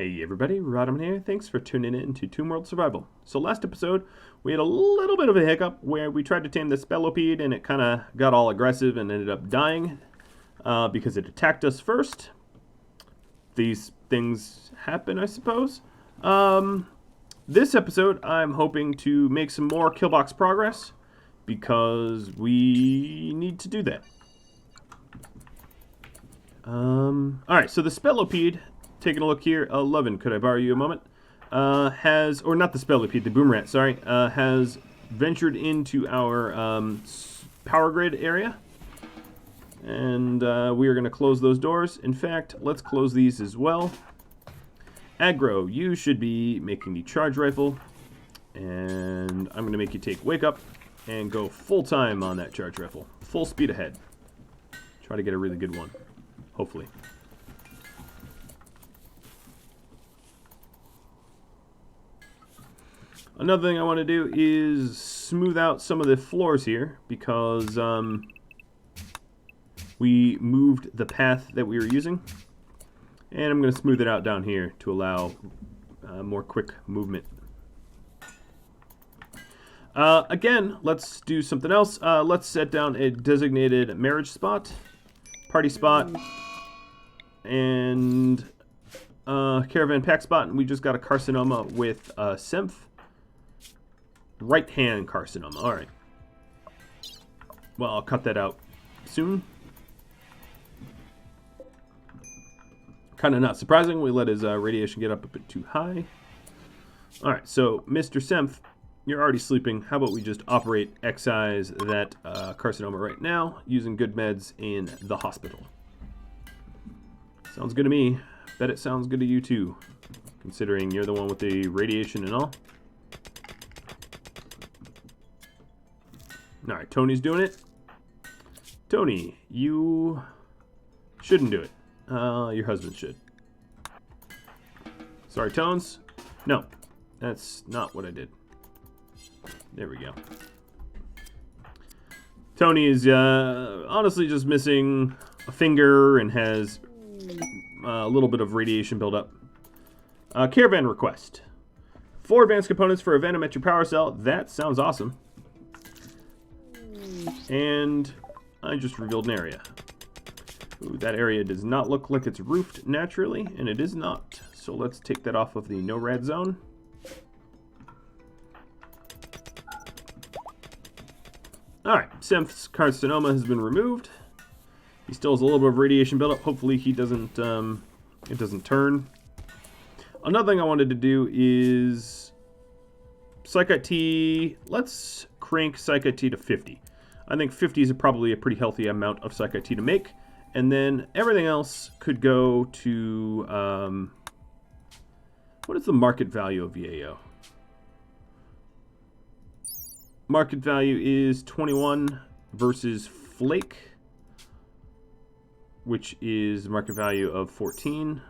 Hey everybody, Rhadamant here. Thanks for tuning in to RimWorld Survival. So last episode, we had a little bit of a hiccup where we tried to tame the spellopede and it kind of got all aggressive and ended up dying because it attacked us first. These things happen, I suppose. This episode, I'm hoping to make some more killbox progress because we need to do that. Alright, so the spellopede, taking a look here, 11, could I borrow you a moment? Or not the spellopede, the boom rat, sorry, has ventured into our power grid area. And we are going to close those doors. In fact, let's close these as well. Aggro, you should be making the charge rifle. And I'm going to make you take wake up and go full time on that charge rifle. Full speed ahead. Try to get a really good one. Hopefully. Another thing I want to do is smooth out some of the floors here because we moved the path that we were using. And I'm going to smooth it out down here to allow more quick movement. Again, let's do something else. Let's set down a designated marriage spot, party spot, and caravan pack spot. And we just got a carcinoma with Symph. Right hand carcinoma. Alright. Well, I'll cut that out soon. Kind of not surprising. We let his radiation get up a bit too high. Alright, so Mr. Symph, you're already sleeping. How about we just operate excise that carcinoma right now using good meds in the hospital? Sounds good to me. Bet it sounds good to you too, considering you're the one with the radiation and all. Alright, Tony's doing it. Tony, you shouldn't do it. Your husband should. Sorry, Tones. No, that's not what I did. There we go. Tony is honestly just missing a finger and has a little bit of radiation buildup. Caravan request. 4 advanced components for a vanometric power cell. That sounds awesome. And I just revealed an area. Ooh, that area does not look like it's roofed naturally, and it is not. So let's take that off of the no-rad zone. Alright, Symph's carcinoma has been removed. He still has a little bit of radiation buildup. Hopefully he doesn't, it doesn't turn. Another thing I wanted to do is Psychite T. Let's crank Psychite T to 50. I think 50 is probably a pretty healthy amount of Psychite T to make. And then everything else could go to... what is the market value of VAO? Market value is 21 versus Flake, which is market value of 14.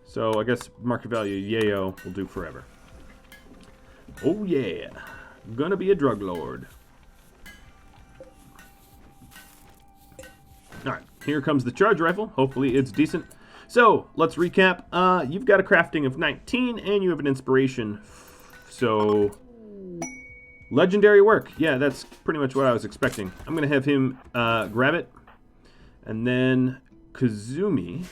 So I guess market value Yayo will do forever. Oh yeah, gonna be a drug lord. Alright, here comes the charge rifle. Hopefully it's decent. So, let's recap. You've got a crafting of 19, and you have an inspiration. So, legendary work. Yeah, that's pretty much what I was expecting. I'm going to have him grab it. And then, Kazumi,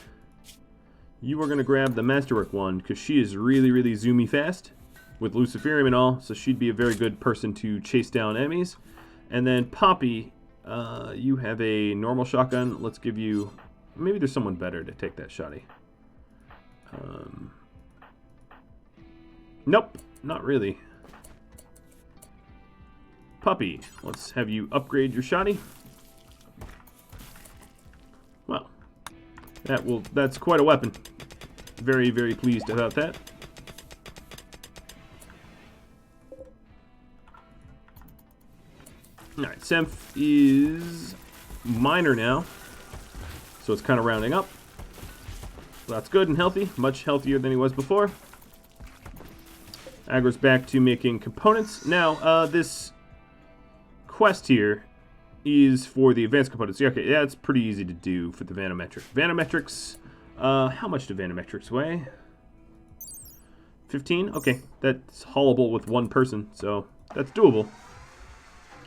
you are going to grab the masterwork one, because she is really, really zoomy fast with Luciferium and all, so she'd be a very good person to chase down enemies. And then Poppy... you have a normal shotgun. Let's give you... Maybe there's someone better to take that shotty. Nope, not really. Puppy, let's have you upgrade your shotty. Well, that's quite a weapon. Very, very pleased about that. Alright, Symph is minor now, so it's kind of rounding up. So that's good and healthy, much healthier than he was before. Aggro's back to making components. Now, this quest here is for the advanced components. Yeah, okay, yeah, it's pretty easy to do for the vanometric. Vanometrics, how much do vanometrics weigh? 15? Okay, that's haulable with one person, so that's doable.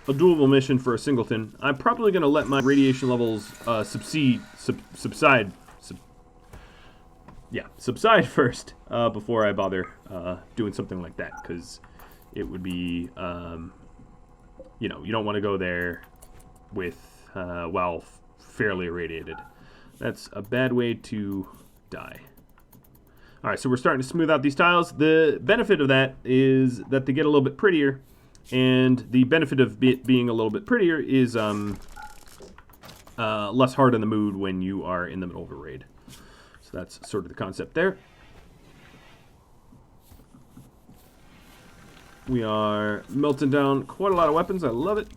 A doable mission for a singleton. I'm probably going to let my radiation levels subside first before I bother doing something like that, because it would be, you know, you don't want to go there with, well, fairly irradiated. That's a bad way to die. All right, so we're starting to smooth out these tiles. The benefit of that is that they get a little bit prettier, and the benefit of it being a little bit prettier is less hard on the mood when you are in the middle of a raid. So that's sort of the concept there. We are melting down quite a lot of weapons. I love it.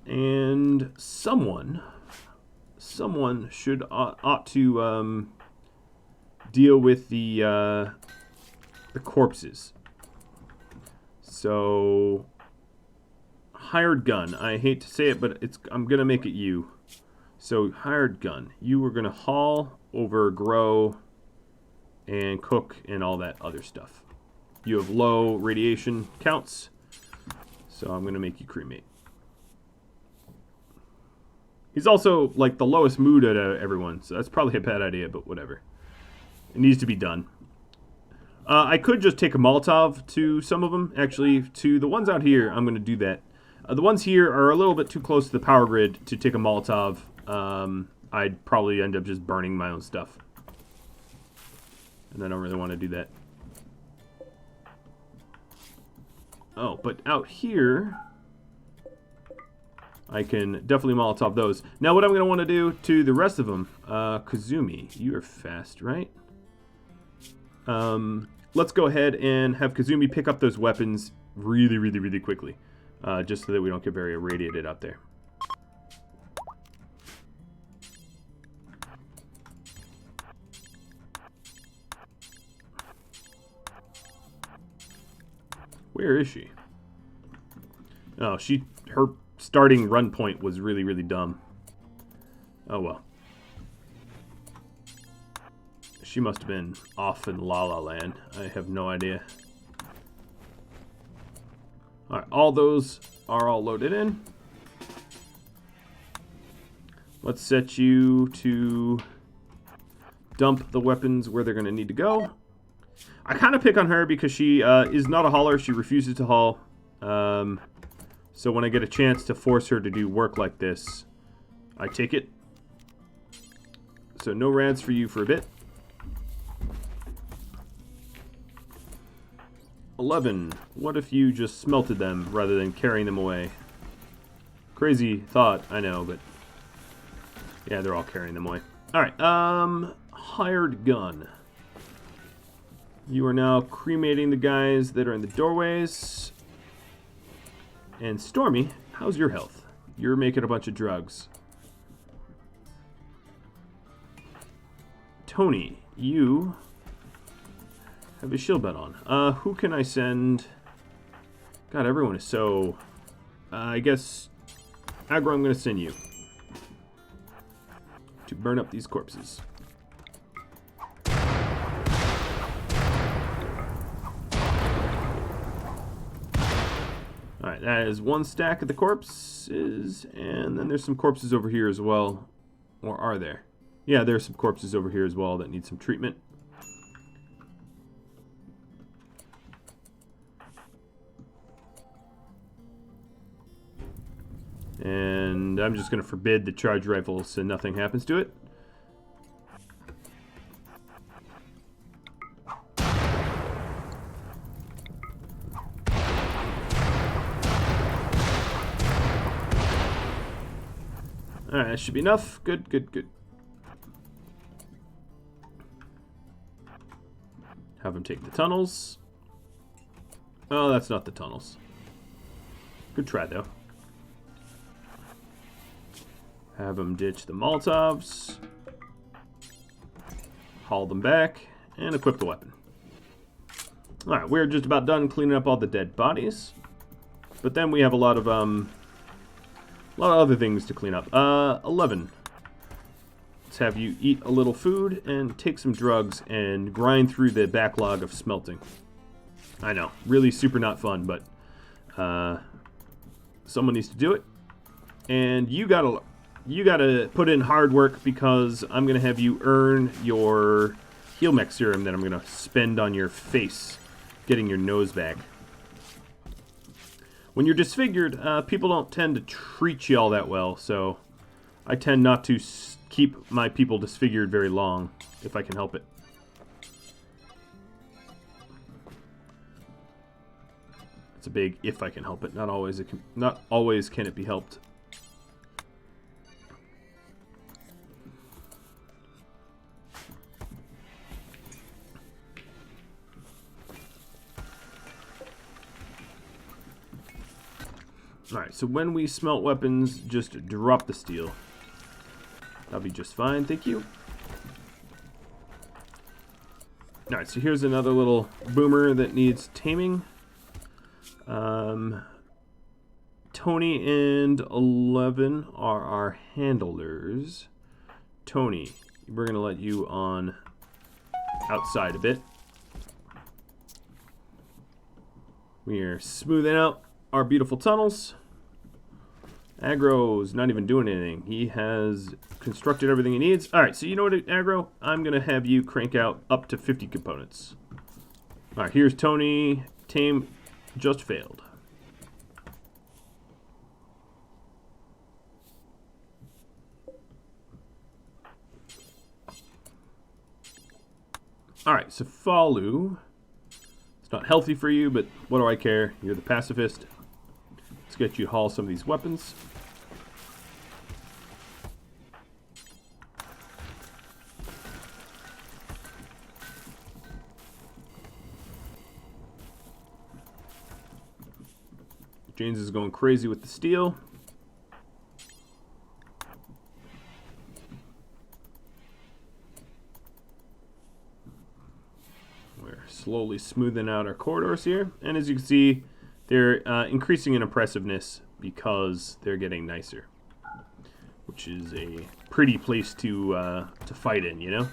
And someone should ought to deal with the corpses. So, hired gun. I hate to say it, but I'm gonna make it you. So, hired gun. You are gonna haul, over, grow, and cook, and all that other stuff. You have low radiation counts, so I'm gonna make you cremate. He's also, like, the lowest mood out of everyone, so that's probably a bad idea, but whatever. It needs to be done. I could just take a Molotov to some of them. Actually, to the ones out here, I'm going to do that. The ones here are a little bit too close to the power grid to take a Molotov. I'd probably end up just burning my own stuff. And I don't really want to do that. Oh, but out here, I can definitely Molotov those. Now, what I'm going to want to do to the rest of them, Kazumi, you are fast, right? Let's go ahead and have Kazumi pick up those weapons really, really, really quickly, just so that we don't get very irradiated out there. Where is she? Oh, her starting run point was really, really dumb. Oh, well. She must have been off in La La Land. I have no idea. Alright, all those are all loaded in. Let's set you to dump the weapons where they're going to need to go. I kind of pick on her because she is not a hauler. She refuses to haul. So when I get a chance to force her to do work like this, I take it. So no rads for you for a bit. 11. What if you just smelted them rather than carrying them away? Crazy thought, I know, but yeah, they're all carrying them away. Alright, hired gun. You are now cremating the guys that are in the doorways. And Stormy, how's your health? You're making a bunch of drugs. Tony, you have a shield bed on. Who can I send? God, everyone is so... I guess... Aggro, I'm going to send you to burn up these corpses. Alright, that is one stack of the corpses, and then there's some corpses over here as well. Or are there? Yeah, there's some corpses over here as well that need some treatment. And I'm just going to forbid the charge rifle so nothing happens to it. Alright, that should be enough. Good, good, good. Have him take the tunnels. Oh, that's not the tunnels. Good try, though. Have them ditch the Molotovs. Haul them back. And equip the weapon. Alright, we're just about done cleaning up all the dead bodies. But then we have a lot of other things to clean up. 11. Let's let's have you eat a little food and take some drugs and grind through the backlog of smelting. I know, really super not fun, but someone needs to do it. And you gotta put in hard work, because I'm gonna have you earn your heal mech serum that I'm gonna spend on your face, getting your nose back. When you're disfigured, people don't tend to treat you all that well, so I tend not to keep my people disfigured very long, if I can help it. It's a big if I can help it. Not always can it be helped. Alright, so when we smelt weapons, just drop the steel. That'll be just fine, thank you. Alright, so here's another little boomer that needs taming. Tony and 11 are our handlers. Tony, we're going to let you on outside a bit. We are smoothing out our beautiful tunnels. Aggro's not even doing anything. He has constructed everything he needs. Alright, so you know what, Aggro? I'm going to have you crank out up to 50 components. Alright, here's Tony. Tame just failed. Alright, so Falu. It's not healthy for you, but what do I care? You're the pacifist. Let's get you to haul some of these weapons. James is going crazy with the steel. We're slowly smoothing out our corridors here. And as you can see, they're increasing in impressiveness because they're getting nicer. Which is a pretty place to fight in, you know?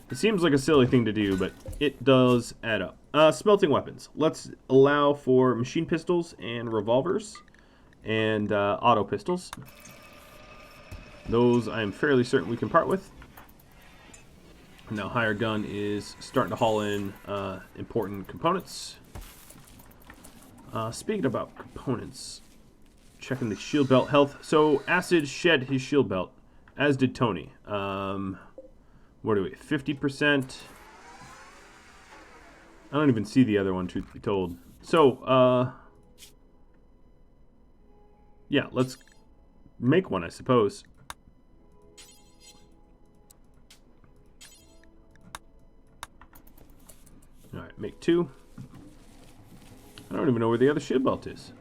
It seems like a silly thing to do, but it does add up. Smelting weapons. Let's allow for machine pistols and revolvers and auto pistols. Those I'm fairly certain we can part with. Now Higher Gun is starting to haul in important components. Speaking about components, checking the shield belt health. So Acid shed his shield belt, as did Tony. What are we, 50%? I don't even see the other one, truth be told. So, yeah, let's make one, I suppose. Alright, make 2. I don't even know where the other shield belt is.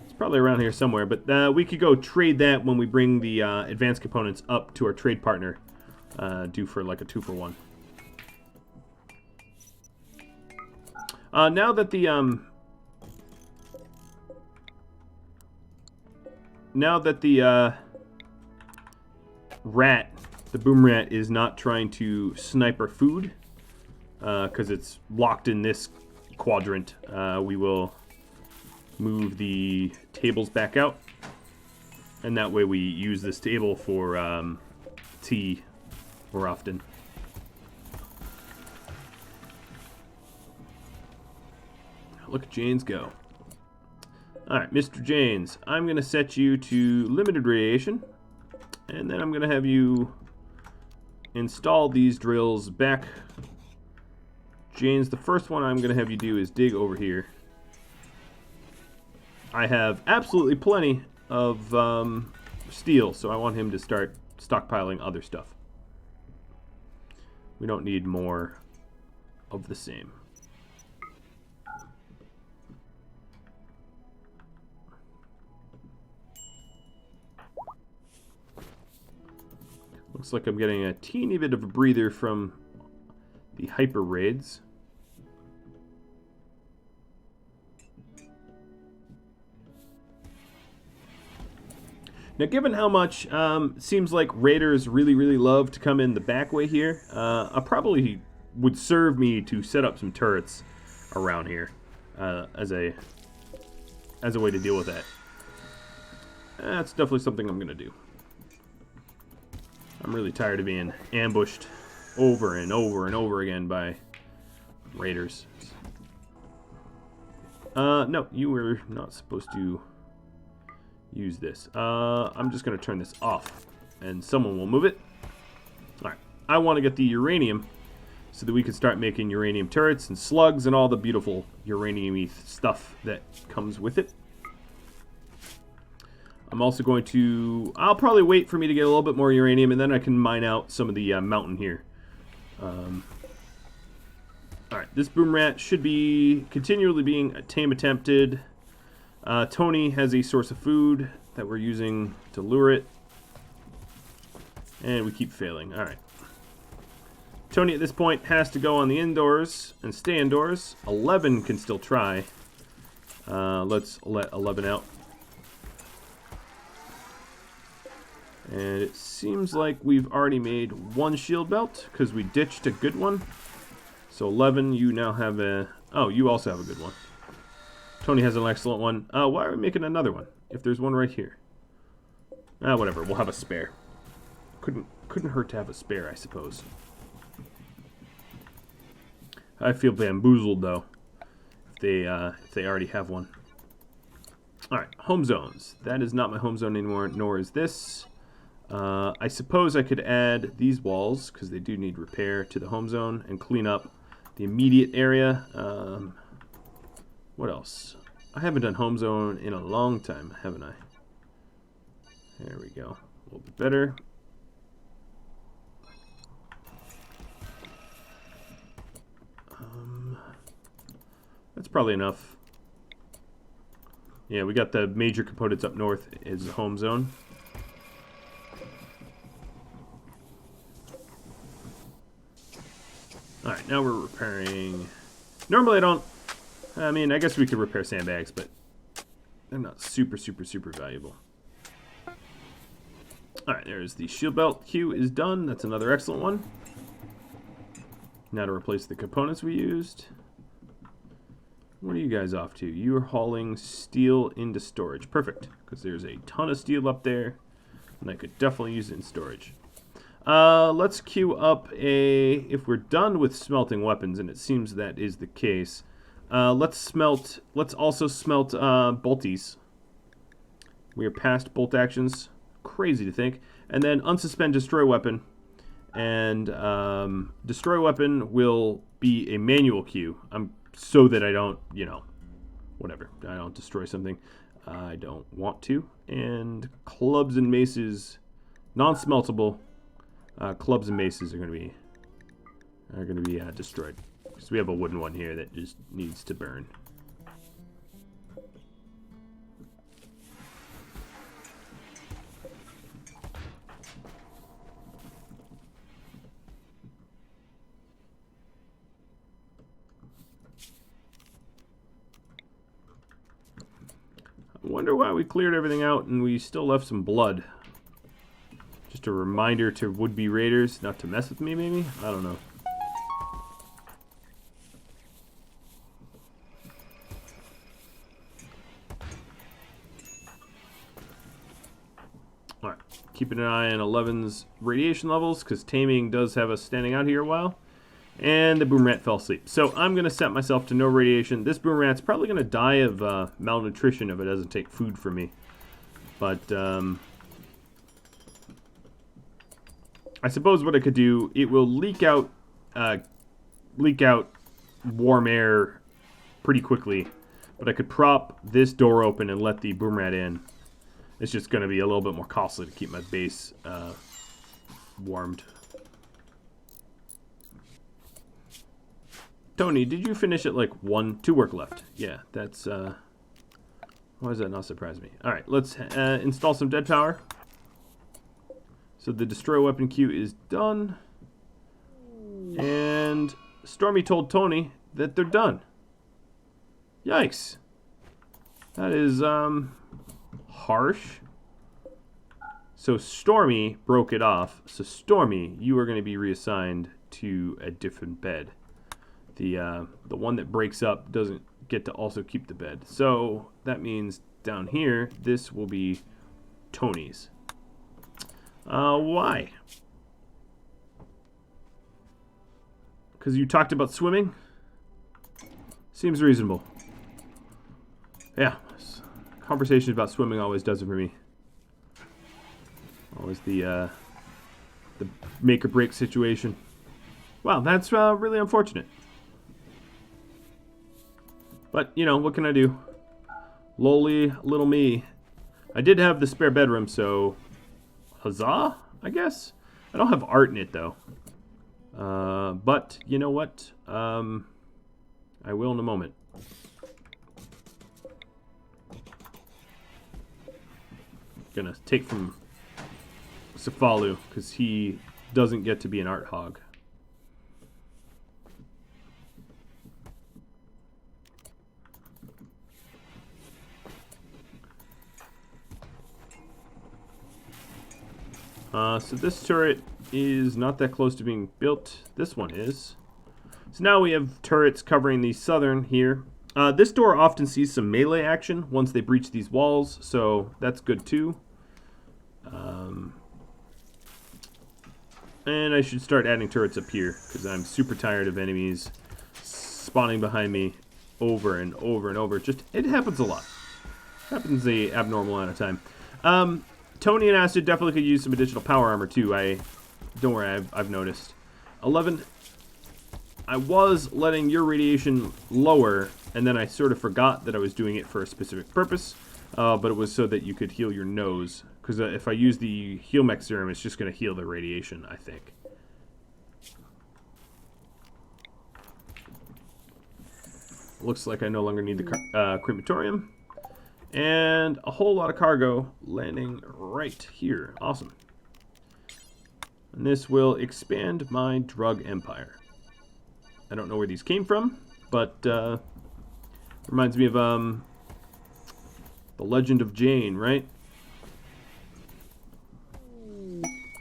It's probably around here somewhere, but we could go trade that when we bring the advanced components up to our trade partner. Do for like a 2-for-1. Now that the rat, the boom rat, is not trying to snipe our food because it's locked in this quadrant, we will move the tables back out, and that way we use this table for tea more often. Look at Janes go. Alright, Mr. Janes, I'm going to set you to limited radiation, and then I'm going to have you install these drills back. Janes, the first one I'm going to have you do is dig over here. I have absolutely plenty of steel, so I want him to start stockpiling other stuff. We don't need more of the same. Looks like I'm getting a teeny bit of a breather from the hyper raids. Now, given how much seems like raiders really love to come in the back way here, I probably would serve me to set up some turrets around here as a way to deal with that. That's definitely something I'm going to do. I'm really tired of being ambushed over and over again by raiders. No, you were not supposed to use this. I'm just going to turn this off, and someone will move it. Alright, I want to get the uranium so that we can start making uranium turrets and slugs and all the beautiful uranium-y stuff that comes with it. I'm also going to... I'll probably wait for me to get a little bit more uranium, and then I can mine out some of the mountain here. Alright, this boom rat should be continually being tame attempted. Tony has a source of food that we're using to lure it. And we keep failing. Alright. Tony at this point has to go on the indoors and stay indoors. 11 can still try. Let's let 11 out. And it seems like we've already made one shield belt because we ditched a good one. So 11, you now have a... Oh, you also have a good one. Tony has an excellent one. Why are we making another one if there's one right here? Whatever. We'll have a spare. Couldn't hurt to have a spare, I suppose. I feel bamboozled though if they already have one. All right, home zones. That is not my home zone anymore, nor is this. I suppose I could add these walls because they do need repair to the home zone and clean up the immediate area. What else? I haven't done home zone in a long time, haven't I? There we go. A little bit better. That's probably enough. Yeah, we got the major components up north as a home zone. Alright, now we're repairing... Normally I don't... I mean, I guess we could repair sandbags, but they're not super valuable. Alright, there's the shield belt. Q is done. That's another excellent one. Now to replace the components we used. What are you guys off to? You are hauling steel into storage. Perfect, because there's a ton of steel up there, and I could definitely use it in storage. Let's queue up a... If we're done with smelting weapons, and it seems that is the case, let's also smelt bolties. We are past bolt actions. Crazy to think. And then unsuspend destroy weapon. And destroy weapon will be a manual queue. So that I don't, you know, whatever. I don't destroy something I don't want to. And clubs and maces, non-smeltable. Clubs and maces are going to be destroyed. Because we have a wooden one here that just needs to burn. I wonder why we cleared everything out and we still left some blood. Just a reminder to would-be raiders not to mess with me, maybe? I don't know. Alright, keeping an eye on 11's radiation levels, because taming does have us standing out here a while. And the boom rat fell asleep. So I'm going to set myself to no radiation. This boom rat's probably going to die of malnutrition if it doesn't take food from me. But I suppose what I could do, it will leak out warm air pretty quickly. But I could prop this door open and let the boom rat in. It's just going to be a little bit more costly to keep my base warmed. Tony, did you finish at like 2 work left? Yeah, that's, why does that not surprise me? Alright, let's install some dead power. So the destroy weapon queue is done. And Stormy told Tony that they're done. Yikes. That is, harsh. So Stormy broke it off. So Stormy, you are going to be reassigned to a different bed. The one that breaks up doesn't get to also keep the bed. So that means down here, this will be Tony's. Why? Because you talked about swimming? Seems reasonable. Yeah. Conversations about swimming always does it for me. Always the make or break situation. Wow, that's really unfortunate. But, you know, what can I do? Lowly little me. I did have the spare bedroom, so huzzah, I guess? I don't have art in it, though. But, you know what? I will in a moment. Gonna take from Cefalu, because he doesn't get to be an art hog. So this turret is not that close to being built. This one is. So now we have turrets covering the southern here. This door often sees some melee action once they breach these walls, so that's good too. And I should start adding turrets up here, because I'm super tired of enemies spawning behind me over and over and over. Just, it happens a lot. Happens a abnormal amount of time. Tony and Acid definitely could use some additional power armor too. Don't worry, I've noticed. 11. I was letting your radiation lower, and then I sort of forgot that I was doing it for a specific purpose. But it was so that you could heal your nose. Because if I use the heal mech serum, it's just going to heal the radiation, I think. Looks like I no longer need the crematorium. And a whole lot of cargo landing right here. Awesome. And this will expand my drug empire. I don't know where these came from, but reminds me of the Legend of Jane, right?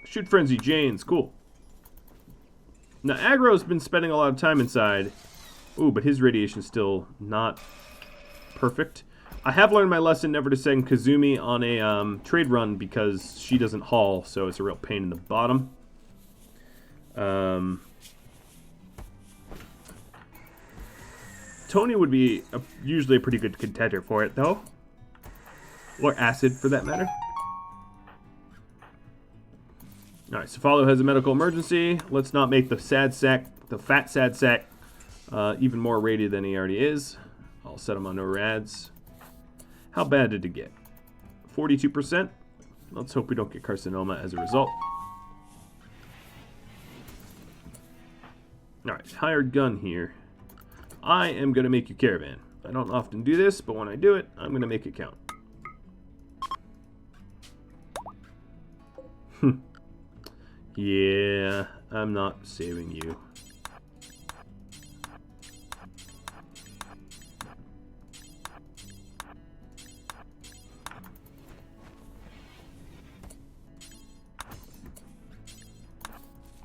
Shoot Frenzy Jane's cool. Now Aggro's been spending a lot of time inside. Ooh, but his radiation's still not perfect. I have learned my lesson never to send Kazumi on a trade run because she doesn't haul, so it's a real pain in the bottom. Tony would be usually a pretty good contender for it, though. Or Acid, for that matter. Alright, Cefalu has a medical emergency. Let's not make the fat sad sack, even more rated than he already is. I'll set him on no rads. How bad did it get? 42%. Let's hope we don't get carcinoma as a result. Alright, hired gun here. I am going to make you caravan. I don't often do this, but when I do it, I'm going to make it count. Yeah, I'm not saving you.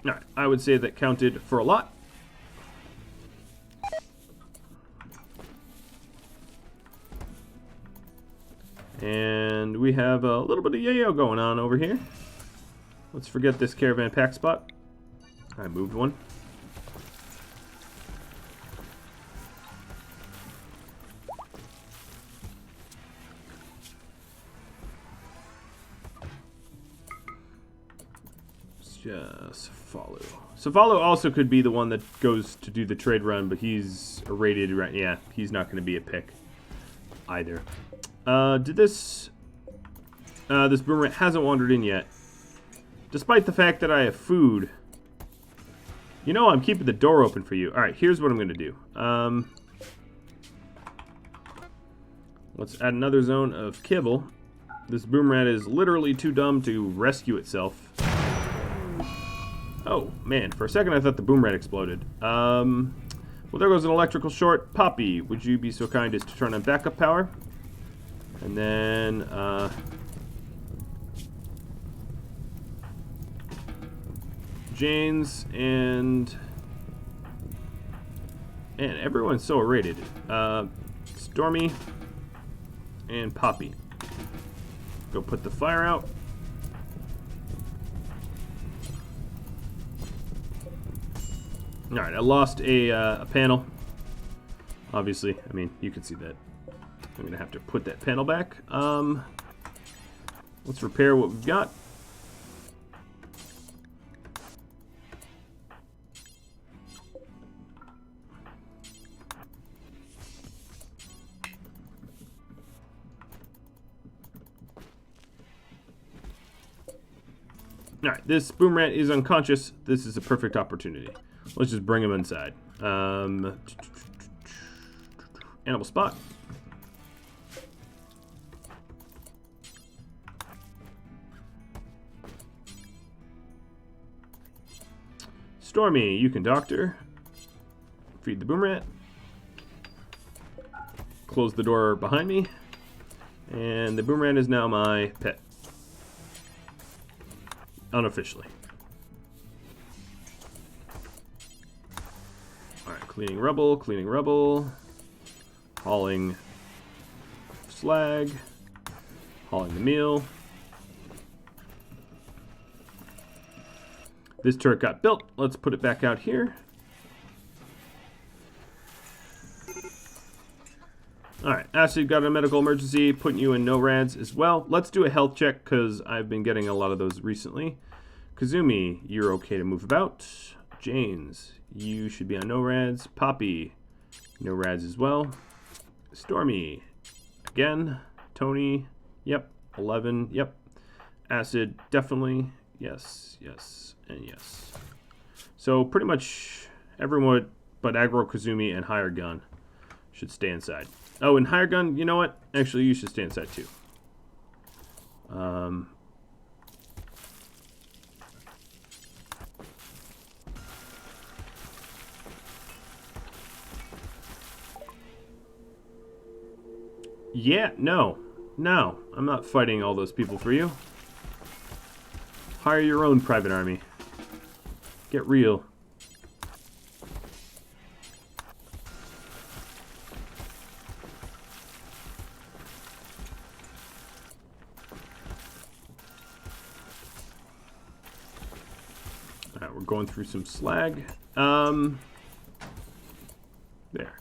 Alright, I would say that counted for a lot. And we have a little bit of yayo going on over here. Let's forget this caravan pack spot. I moved one. Just follow. Cefalu also could be the one that goes to do the trade run, but he's rated right. Yeah, he's not going to be a pick either. Did this boomerang hasn't wandered in yet, despite the fact that I have food. You know, I'm keeping the door open for you. All right, here's what I'm going to do. Let's add another zone of kibble. This boomerang is literally too dumb to rescue itself. Oh, man. For a second, I thought the boomerang exploded. Well, there goes an electrical short. Poppy, would you be so kind as to turn on backup power? And then, Jane's, and everyone's so irritated. Stormy and Poppy. Go put the fire out. Alright, I lost a panel. Obviously, I mean, you can see that. I'm going to have to put that panel back. Let's repair what we've got. Alright, this boom rat is unconscious. This is a perfect opportunity. Let's just bring him inside. Animal spot. Stormy, you can doctor. Feed the boom rat. Close the door behind me. And the boom rat is now my pet. Unofficially. Alright, cleaning rubble. Hauling slag. Hauling the meal. This turret got built. Let's put it back out here. Alright, Acid got a medical emergency, putting you in no rads as well. Let's do a health check, because I've been getting a lot of those recently. Kazumi, you're okay to move about. Janes, you should be on no rads. Poppy, no rads as well. Stormy, again. Tony, yep. 11, yep. Acid, definitely. Yes, yes, and yes. So pretty much everyone but Aggro, Kazumi, and Higher Gun should stay inside. Oh, and Higher Gun, you know what? Actually, you should stay inside too. Yeah, no, I'm not fighting all those people for you. Hire your own private army. Get real. Alright, we're going through some slag. There,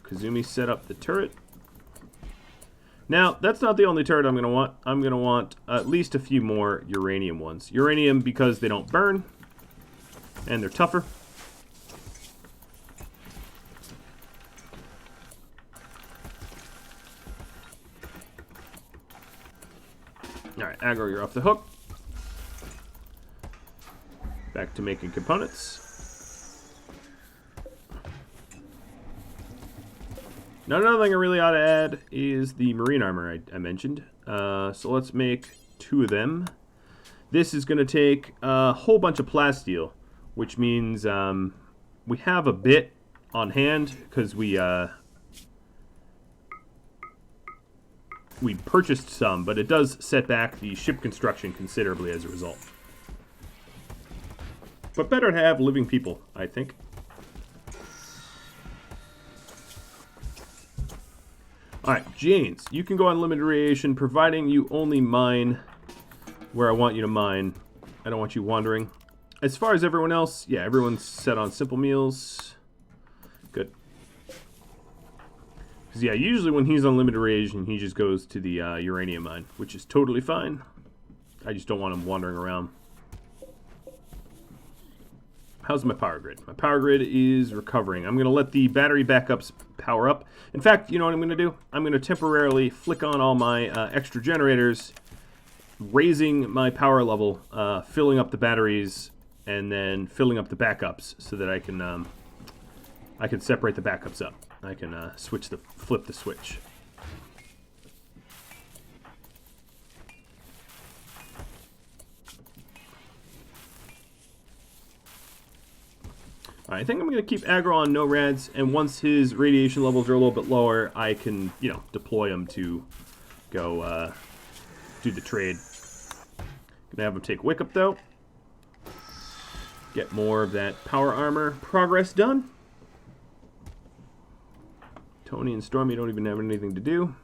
Kazumi set up the turret. Now, that's not the only turret I'm going to want. I'm going to want at least a few more uranium ones. Uranium because they don't burn, and they're tougher. Alright, Aggro, you're off the hook. Back to making components. Now, another thing I really ought to add is the marine armor I mentioned. So let's make 2 of them. This is going to take a whole bunch of plasteel, which means we have a bit on hand because we purchased some, but it does set back the ship construction considerably as a result. But better to have living people, I think. Alright, Janes, you can go on limited radiation, providing you only mine where I want you to mine. I don't want you wandering. As far as everyone else, yeah, everyone's set on simple meals. Good. Because, yeah, usually when he's on limited radiation, he just goes to the uranium mine, which is totally fine. I just don't want him wandering around. How's my power grid? My power grid is recovering. I'm going to let the battery backups power up. In fact, you know what I'm going to do? I'm going to temporarily flick on all my extra generators, raising my power level, filling up the batteries, and then filling up the backups so that I can separate the backups up. I can flip the switch. I think I'm going to keep Aggro on no rads, and once his radiation levels are a little bit lower, I can, you know, deploy him to go do the trade. Gonna have him take Wake Up, though. Get more of that power armor progress done. Tony and Stormy don't even have anything to do.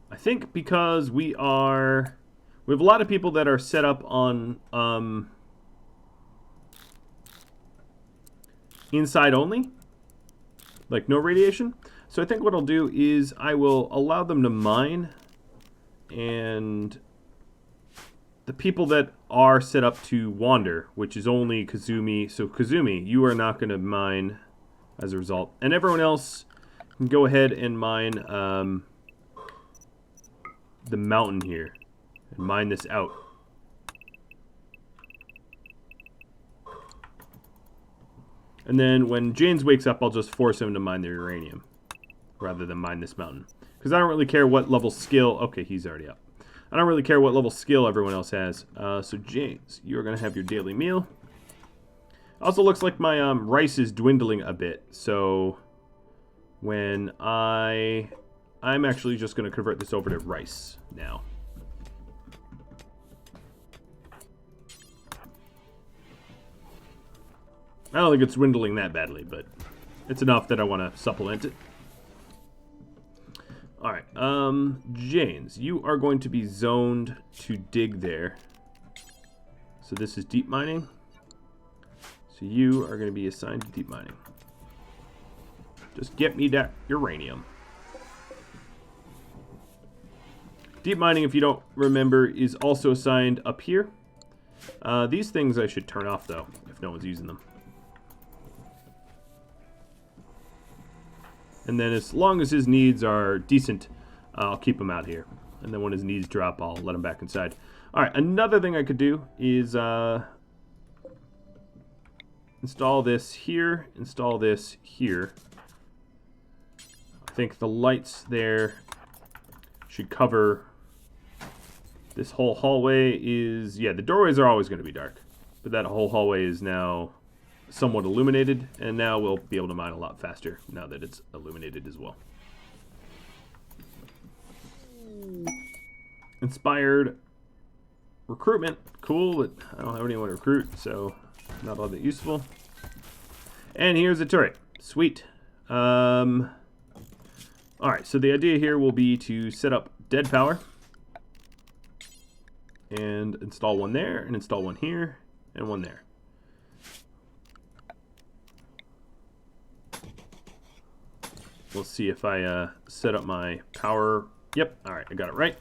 I think because we have a lot of people that are set up on inside only, like no radiation. So I think what I'll do is I will allow them to mine, and the people that are set up to wander, which is only Kazumi. So Kazumi, you are not going to mine as a result. And everyone else can go ahead and mine the mountain here. And mine this out. And then when James wakes up, I'll just force him to mine the uranium. Rather than mine this mountain. Because I don't really care what level skill... Okay, he's already up. I don't really care what level skill everyone else has. So James, you're going to have your daily meal. Also looks like my rice is dwindling a bit. So when I'm actually just going to convert this over to rice now. I don't think it's dwindling that badly, but it's enough that I want to supplement it. Alright, James, you are going to be zoned to dig there. So this is deep mining. So you are going to be assigned to deep mining. Just get me that uranium. Deep mining, if you don't remember, is also assigned up here. These things I should turn off, though, if no one's using them. And then as long as his needs are decent, I'll keep him out here. And then when his needs drop, I'll let him back inside. Alright, another thing I could do is install this here, install this here. I think the lights there should cover this whole hallway is... Yeah, the doorways are always going to be dark. But that whole hallway is now somewhat illuminated, and now we'll be able to mine a lot faster now that it's illuminated as well. Inspired recruitment, cool, but I don't have anyone to recruit, so not all that useful. And here's a turret, sweet. Alright, so the idea here will be to set up dead power and install one there, and install one here, and one there. We'll see if I set up my power. Yep, alright, I got it right.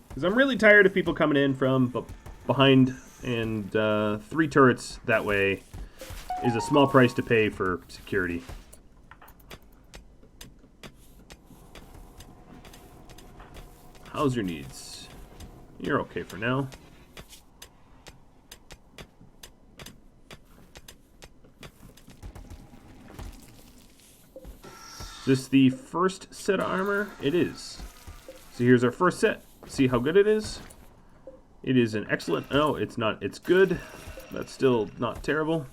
Because I'm really tired of people coming in from behind, and 3 turrets that way is a small price to pay for security. How's your needs? You're okay for now. Is this the first set of armor? It is. So here's our first set. See how good it is? It is an excellent... No, it's not. It's good. That's still not terrible.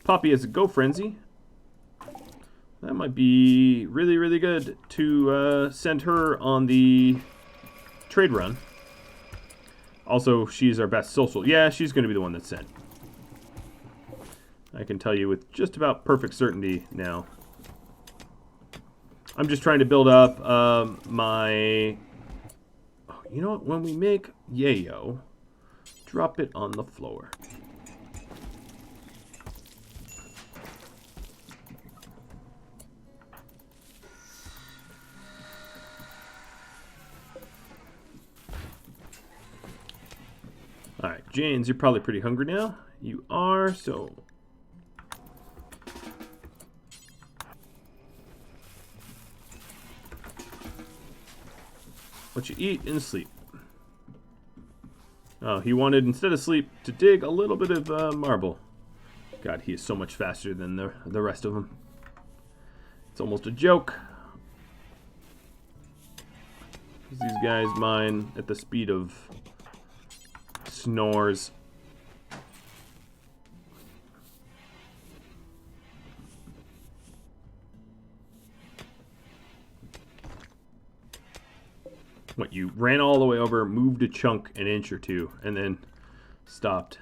Poppy has a Go Frenzy. That might be really, really good to send her on the trade run. Also, she's our best social. Yeah, she's going to be the one that's sent. I can tell you with just about perfect certainty now. I'm just trying to build up my... Oh, you know what? When we make yayo, drop it on the floor. Alright, James, you're probably pretty hungry now. You are, so... What you eat and sleep. Oh, he wanted, instead of sleep, to dig a little bit of marble. God, he is so much faster than the rest of them. It's almost a joke. These guys mine at the speed of snores. What, you ran all the way over, moved a chunk an inch or two, and then stopped.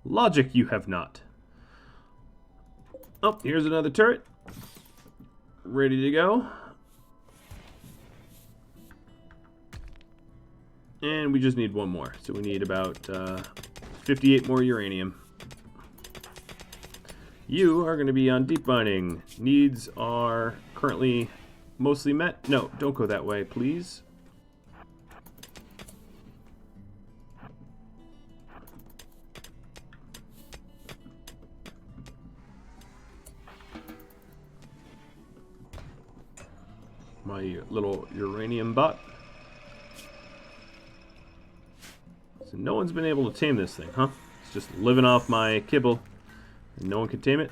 Logic you have not. Oh, here's another turret. Ready to go. And we just need one more. So we need about 58 more uranium. You are going to be on deep mining. Needs are currently mostly met. No, don't go that way, please. My little uranium bot. So no one's been able to tame this thing, huh? It's just living off my kibble, and no one can tame it.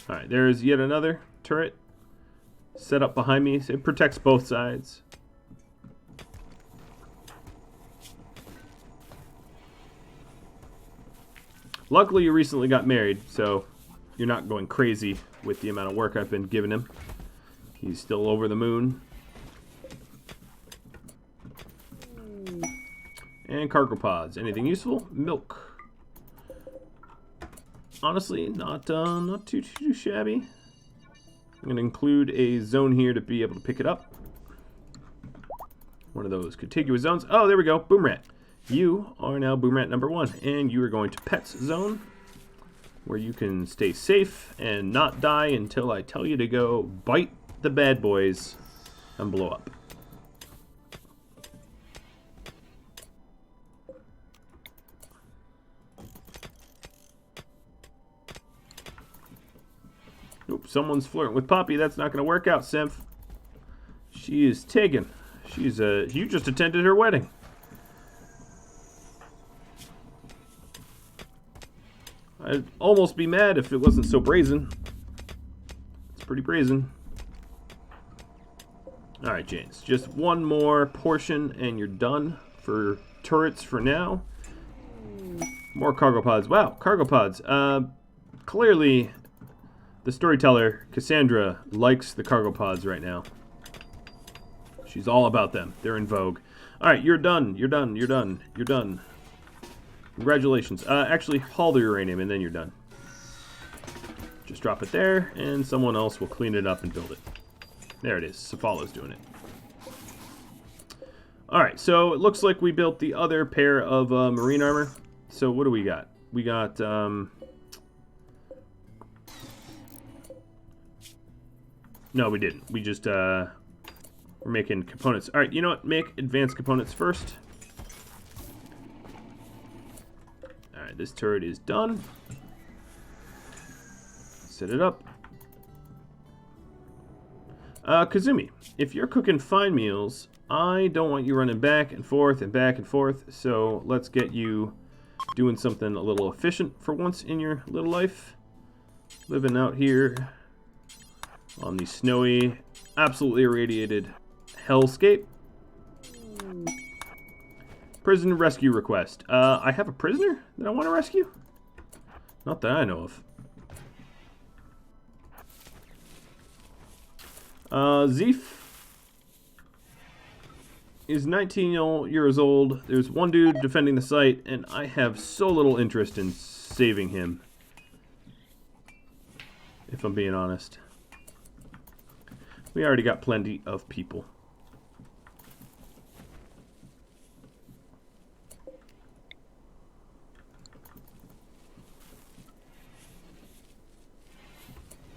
Alright, there's yet another turret set up behind me. So it protects both sides. Luckily, you recently got married, so you're not going crazy with the amount of work I've been giving him. He's still over the moon. And cargo pods. Anything useful? Milk. Honestly, not too shabby. I'm going to include a zone here to be able to pick it up. One of those contiguous zones. Oh, there we go. Boom rat. You are now boom rat number 1, and you are going to pets zone, where you can stay safe and not die until I tell you to go bite the bad boys and blow up. Oop, someone's flirting with Poppy. That's not going to work out, Symph. She is taken. She's you just attended her wedding. I'd almost be mad if it wasn't so brazen. It's pretty brazen. Alright, James. Just one more portion and you're done for turrets for now. More cargo pods. Wow, cargo pods. Clearly, the storyteller, Cassandra, likes the cargo pods right now. She's all about them. They're in vogue. Alright, you're done. You're done. You're done. You're done. Congratulations. Actually, haul the uranium and then you're done. Just drop it there, and someone else will clean it up and build it. There it is. Cephalo's doing it. Alright, so it looks like we built the other pair of marine armor. So what do we got? We got... No, we didn't. We just, we're making components. Alright, you know what? Make advanced components first. Alright, this turret is done. Set it up. Kazumi, if you're cooking fine meals, I don't want you running back and forth, so let's get you doing something a little efficient for once in your little life. Living out here on the snowy, absolutely irradiated hellscape. Prison rescue request. I have a prisoner that I want to rescue? Not that I know of. Zeef is 19 years old. There's one dude defending the site, and I have so little interest in saving him, if I'm being honest. We already got plenty of people.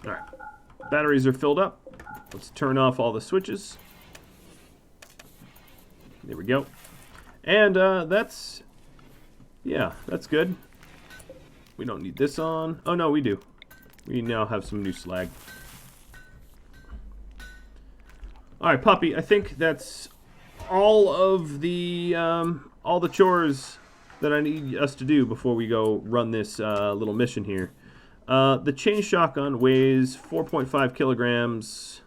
Alright. Batteries are filled up. Let's turn off all the switches. There we go. And that's... yeah, that's good. We don't need this on. Oh, no, we do. We now have some new slag. All right, Poppy. I think that's all the chores that I need us to do before we go run this little mission here. The chain shotgun weighs 4.5 kilograms.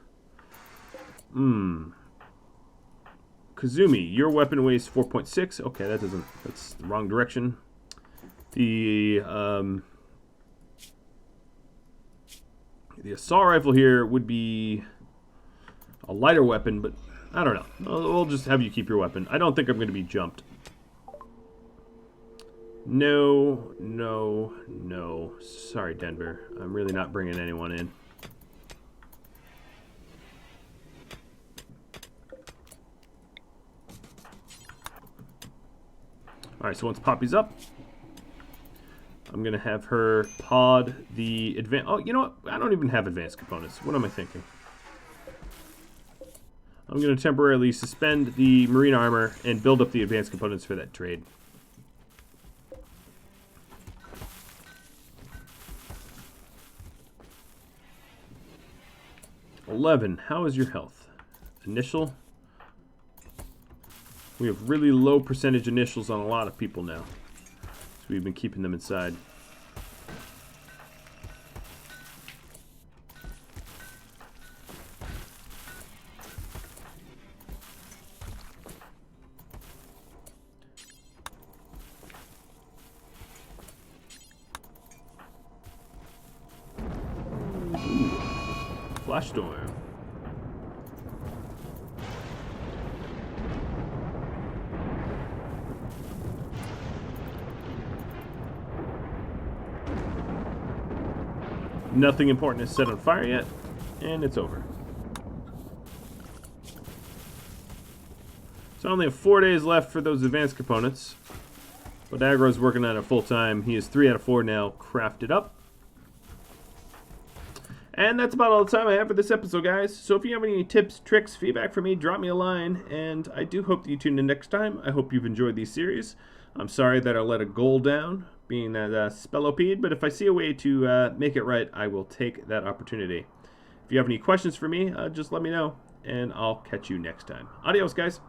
Kazumi, your weapon weighs 4.6. Okay, that's the wrong direction. The assault rifle here would be a lighter weapon, but I don't know. We'll just have you keep your weapon. I don't think I'm going to be jumped. No, no, no. Sorry, Denver. I'm really not bringing anyone in. Alright, so once Poppy's up, I'm going to have her pod the advanced... Oh, you know what? I don't even have advanced components. What am I thinking? I'm going to temporarily suspend the marine armor and build up the advanced components for that trade. $11. How is your health? Initial. We have really low percentage initials on a lot of people now. So we've been keeping them inside. Flash storm. Nothing important is set on fire yet, and it's over. So I only have 4 days left for those advanced components. But Aggro's working on it full time. He is 3 out of 4 now crafted up. And that's about all the time I have for this episode, guys. So if you have any tips, tricks, feedback for me, drop me a line. And I do hope that you tune in next time. I hope you've enjoyed these series. I'm sorry that I let a goal down, being that spellopede. But if I see a way to make it right, I will take that opportunity. If you have any questions for me, just let me know. And I'll catch you next time. Adios, guys.